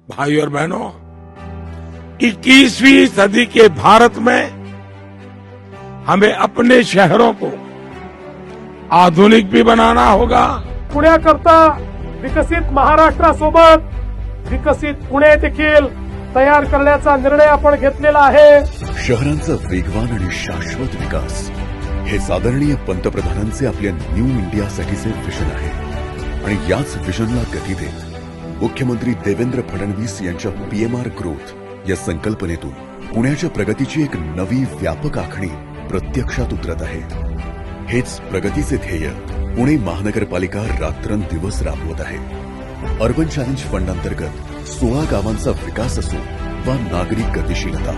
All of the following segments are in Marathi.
भाई और बहनों, 21वीं सदी के भारत में हमें अपने शहरों को आधुनिक भी बनाना होगा। पुण्याकरता विकसित महाराष्ट्रासोबत विकसित पुणे देखील तयार करण्याचा निर्णय आपण घेतलेला आहे। शहरांचा वेगवान आणि शाश्वत विकास हे आदरणीय पंतप्रधानांचे आपल्या न्यू इंडियासाठीचे विजन आहे आणि याच विजनला गती देत मुख्यमंत्री देवेंद्र फडणवीस यांच्या पीएमआर ग्रोथ या संकल्पनेतून पुण्याच्या प्रगतीची एक नवी व्यापक आखणी प्रत्यक्षात उतरत आहे। हेच प्रगतीचे ध्येय पुणे महानगरपालिका रात्रंदिवस राबवत आहे। अर्बन चॅलेंज फंड अंतर्गत 16 गावांचा विकास असो वा नागरी गतिशीलता,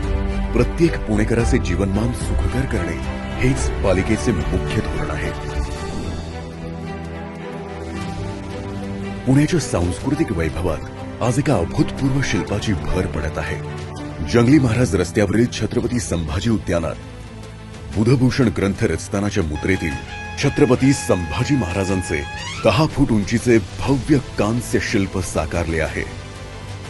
प्रत्येक पुणेकराचे जीवनमान सुखकर करणे हेच पालिकेचे मुख्य धोरण आहे। पुण्याच्या सांस्कृतिक वैभवात आज एका अभूतपूर्व शिल्पाची भर पडत आहे। जंगली महाराज रस्त्यावरील छत्रपती संभाजी उद्यानात बुधभूषण ग्रंथ रचतानाच्या मुद्रेतील छत्रपती संभाजी महाराजांचे 10 फूट उंचीचे भव्य कांस्य शिल्प साकारले आहे।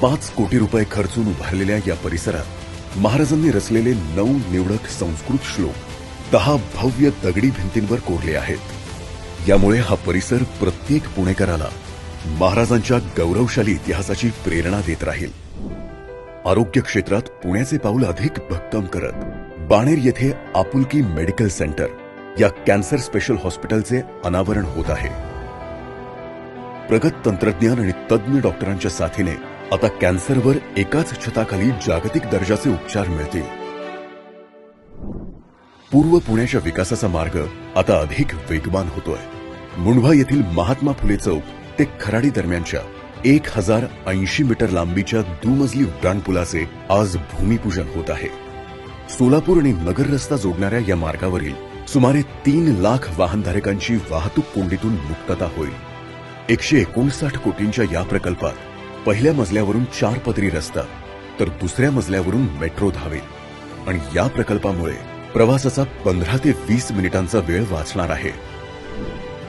5 कोटी रुपये खर्चून उभारलेल्या या परिसरात महाराजांनी रचलेले 9 निवडक संस्कृत श्लोक 10 भव्य दगडी भिंतींवर कोरले आहेत। यामुळे हा परिसर प्रत्येक पुणेकराला महाराजांच्या गौरवशाली इतिहासाची प्रेरणा देत राहील। आरोग्य क्षेत्रात पुण्याचे पाऊल अधिक भक्कम करत बाणेर येथे आपुलकी मेडिकल सेंटर या कॅन्सर स्पेशल हॉस्पिटलचे अनावरण होत आहे। प्रगत तंत्रज्ञान आणि तज्ञ डॉक्टरांच्या साथीने आता कॅन्सरवर एकाच छताखाली जागतिक दर्जाचे उपचार मिळतील। पूर्व पुण्याच्या विकासाचा मार्ग आता अधिक वेगवान होतोय। मुंढवा येथील महात्मा फुले चौक ते खराडी दरम्यानच्या 1080 मीटर लांबीच्या दुमजली उड्डाणपुलाचे आज भूमिपूजन होत आहे। सोलापूर आणि नगर रस्ता जोडणाऱ्या या मार्गावरील सुमारे 3 लाख वाहनधारकांची वाहतूक कोंडीतून मुक्तता होईल। 159 कोटींच्या या प्रकल्पात पहिल्या मजल्यावरून 4 पदरी रस्ता तर दुसऱ्या मजल्यावरून मेट्रो धावेल आणि या प्रकल्पामुळे प्रवासाचा 15 ते 20 मिनिटांचा वेळ वाचणार आहे।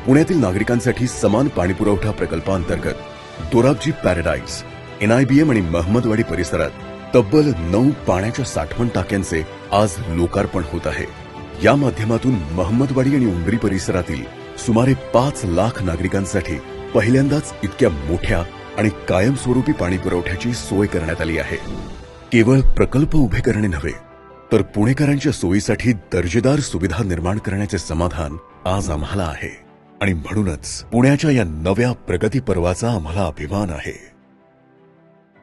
पुण्यातील नागरिकांसाठी समान पाणीपुरवठा प्रकल्पांतर्गत दोराबजी पॅराडाईज, एनआयबीएम आणि महमदवाडी परिसरात तब्बल 9 पाण्याच्या साठवण टाक्यांचे आज लोकार्पण होत आहे। या माध्यमातून महमदवाडी आणि उंबरी परिसरातील सुमारे 5 लाख नागरिकांसाठी पहिल्यांदाच इतक्या मोठ्या आणि कायमस्वरूपी पाणीपुरवठ्याची सोय करण्यात आली आहे। केवळ प्रकल्प उभे करणे नव्हे तर पुणेकरांच्या सोयीसाठी दर्जेदार सुविधा निर्माण करण्याचे समाधान आज आम्हाला आहे आणि म्हणूनच पुण्याच्या या नव्या प्रगती पर्वाचा आम्हाला अभिमान आहे।